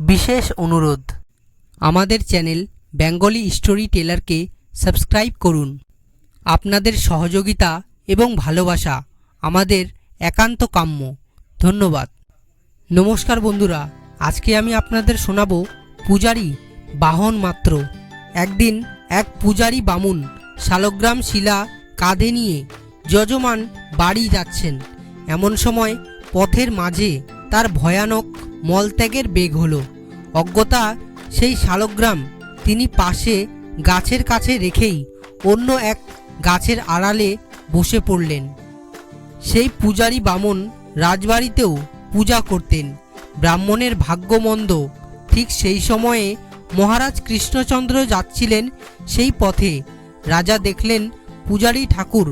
বিশেষ অনুরোধ, আমাদের চ্যানেল বেঙ্গলি স্টোরি টেলারকে সাবস্ক্রাইব করুন। আপনাদের সহযোগিতা এবং ভালোবাসা আমাদের একান্ত কাম্য। ধন্যবাদ। নমস্কার বন্ধুরা, আজকে আমি আপনাদের শোনাবো পূজারী বাহন মাত্র। একদিন এক পূজারী বামুন শালগ্রাম শিলা কাঁধে নিয়ে যজমান বাড়ি যাচ্ছেন। এমন সময় পথের মাঝে তার ভয়ানক মলত্যাগের বেগ হলো। অজ্ঞতা সেই শালগ্রাম তিনি পাশে গাছের কাছে রেখেই অন্য এক গাছের আড়ালে বসে পড়লেন। সেই পূজারী বামন রাজবাড়িতেও পূজা করতেন। ব্রাহ্মণের ভাগ্যমন্দ। ঠিক সেই সময়ে মহারাজ কৃষ্ণচন্দ্র যাচ্ছিলেন সেই পথে। রাজা দেখলেন পূজারী ঠাকুর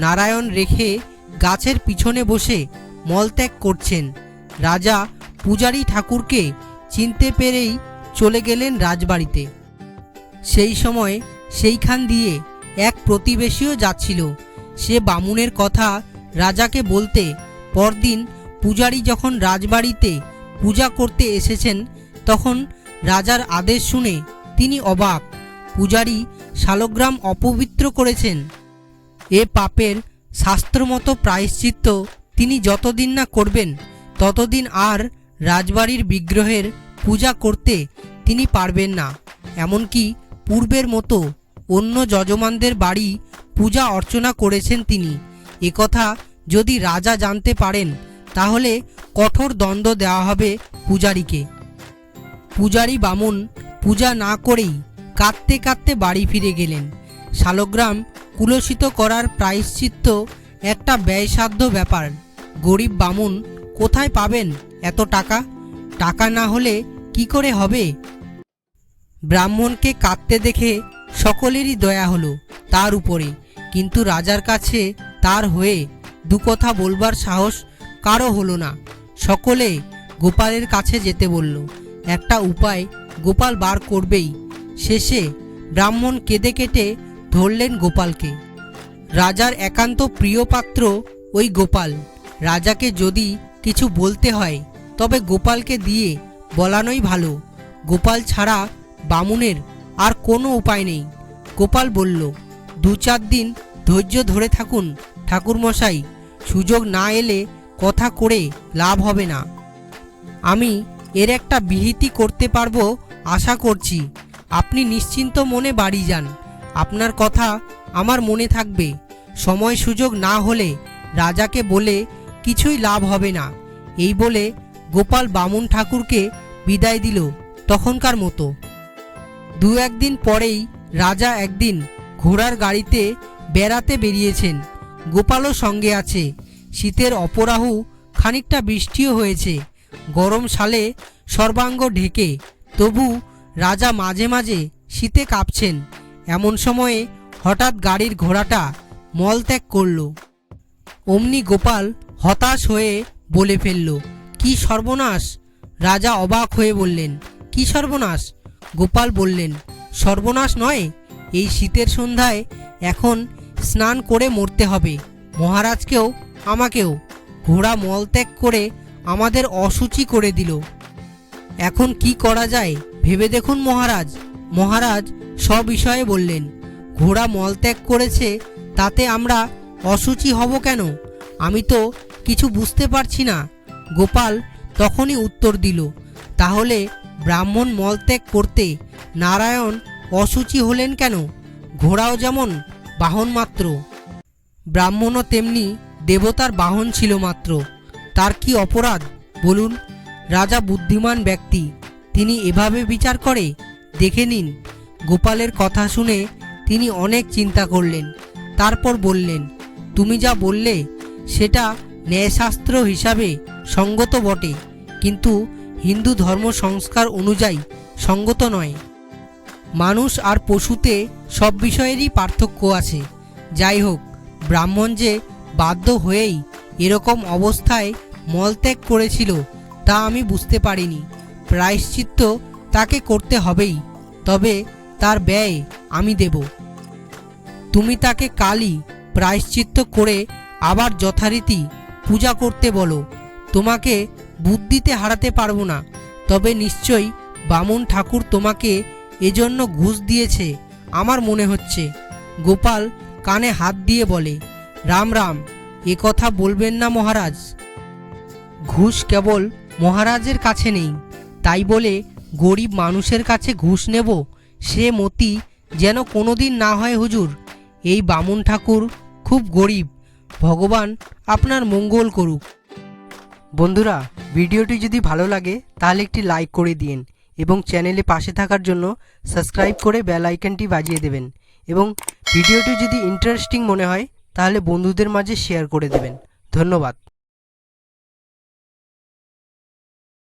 নারায়ণ রেখে গাছের পিছনে বসে মলত্যাগ করছেন। রাজা পূজারী ঠাকুরকে চিনতে পেরেই চলে গেলেন রাজবাড়িতে। সেই সময় সেইখান দিয়ে এক প্রতিবেশীও যাচ্ছিল। সে বামুনের কথা রাজাকে বলতে পরদিন পূজারী যখন রাজবাড়িতে পূজা করতে এসেছেন তখন রাজার আদেশ শুনে তিনি অবাক। পূজারী শালগ্রাম অপবিত্র করেছেন। এ পাপের শাস্ত্রমতো প্রায়শ্চিত্ত তিনি যতদিন না করবেন ততদিন আর রাজবাড়ির বিগ্রহের পূজা করতে তিনি পারবেন না। এমনকি পূর্বের মতো অন্য যজমানদের বাড়ি পূজা অর্চনা করেছেন তিনি। একথা যদি রাজা জানতে পারেন তাহলে কঠোর দণ্ড দেওয়া হবে পূজারীকে। পূজারী বামুন পূজা না করেই কাঁদতে কাঁদতে বাড়ি ফিরে গেলেন। শালগ্রাম কুলসিত করার প্রায়শ্চিত্ত একটা ব্যয়সাধ্য ব্যাপার। গরিব বামুন কোথায় পাবেন এত টাকা? টাকা না হলে কি করে হবে? ব্রাহ্মণকে কাঁদতে দেখে সকলেরই দয়া হলো তার উপরে, কিন্তু রাজার কাছে তার হয়ে দু কথা বলবার সাহস কারো হলো না। সকলে গোপালের কাছে যেতে বলল। একটা উপায় গোপাল বার করবেই। শেষে ব্রাহ্মণ কেঁদে কেটে ধরলেন গোপালকে। রাজার একান্ত প্রিয় পাত্র ওই গোপাল। রাজাকে যদি কিছু বলতে হয় তবে গোপালকে দিয়ে বলানোই ভালো। গোপাল ছাড়া বামুনের আর কোনো উপায় নেই। গোপাল বলল, 2-4 দিন ধৈর্য ধরে থাকুন ঠাকুরমশাই, সুযোগ না এলে কথা করে লাভ হবে না। আমি এর একটা বিহিতি করতে পারবো আশা করছি। আপনি নিশ্চিন্ত মনে বাড়ি যান, আপনার কথা আমার মনে থাকবে। সময় সুযোগ না হলে রাজাকে বলে কিছুই লাভ হবে না। এই বলে গোপাল বামুন ঠাকুরকে বিদায় দিল তখনকার মতো। 2-1 দিন পরেই রাজা একদিন ঘোড়ার গাড়িতে বেড়াতে বেরিয়েছেন। গোপালও সঙ্গে আছে। শীতের অপরাহু, খানিকটা বৃষ্টিও হয়েছে। গরম সালে সর্বাঙ্গ ঢেকে, তবু রাজা মাঝে মাঝে শীতে কাঁপছেন। এমন সময়ে হঠাৎ গাড়ির ঘোড়াটা মলত্যাগ করল। অমনি গোপাল হতাশ হয়ে বলে ফেলল, কি সর্বনাশ! রাজা অবাক হয়ে বললেন, কি সর্বনাশ? গোপাল বললেন, সর্বনাশ নয়, এই শীতের সন্ধ্যায় এখন স্নান করে মরতে হবে মহারাজকেও আমাকেও। ঘোড়া মলত্যাগ করে আমাদের অশুচি করে দিল। এখন কি করা যায় ভেবে দেখুন মহারাজ। মহারাজ সবিষয়ে বললেন, ঘোড়া মলত্যাগ করেছে তাতে আমরা অশুচি হব কেন? আমি তো কিছু বুঝতে পারছি না। গোপাল তখনই উত্তর দিল, তাহলে ব্রাহ্মণ মলত্যাগ করতে নারায়ণ অশুচি হলেন কেন? ঘোড়াও যেমন বাহন মাত্র, ব্রাহ্মণও তেমনি দেবতার বাহন ছিল মাত্র। তার কি অপরাধ বলুন? রাজা বুদ্ধিমান ব্যক্তি, তিনি এভাবে বিচার করে? দেখে নিন। গোপালের কথা শুনে তিনি অনেক চিন্তা করলেন। তারপর বললেন, তুমি যা বললে সেটা ন্যায়শাস্ত্র হিসাবে সঙ্গত বটে, কিন্তু হিন্দু ধর্ম সংস্কার অনুযায়ী সঙ্গত নয়। মানুষ আর পশুতে সব বিষয়েরই পার্থক্য আছে। যাই হোক, ব্রাহ্মণ যে বাধ্য হয়েই এরকম অবস্থায় মলত্যাগ করেছিল তা আমি বুঝতে পারিনি। প্রায়শ্চিত্ত তাকে করতে হবেই, তবে তার ব্যয় আমি দেব। তুমি তাকে কালই প্রায়শ্চিত্ত করে আবার যথারীতি পূজা করতে বলো। তোমাকে বুদ্ধিতে হারাতে পারবো না, তবে নিশ্চয়ই বামুন ঠাকুর তোমাকে এজন্য ঘুষ দিয়েছে আমার মনে হচ্ছে। গোপাল কানে হাত দিয়ে বলে, রাম রাম, এ কথা বলবেন না মহারাজ। ঘুষ কেবল মহারাজের কাছে নেই, তাই বলে গরিব মানুষের কাছে ঘুষ নেব সে মতি যেন কোনোদিন না হয় হুজুর। এই বামুন ঠাকুর খুব গরিব, ভগবান আপনার মঙ্গল করুক। বন্ধুরা, ভিডিওটি যদি ভালো লাগে তাহলে একটি লাইক করে দিন এবং চ্যানেলে পাশে থাকার জন্য সাবস্ক্রাইব করে বেল আইকনটি বাজিয়ে দেবেন এবং ভিডিওটি যদি ইন্টারেস্টিং মনে হয় তাহলে বন্ধুদের মাঝে শেয়ার করে দেবেন। ধন্যবাদ।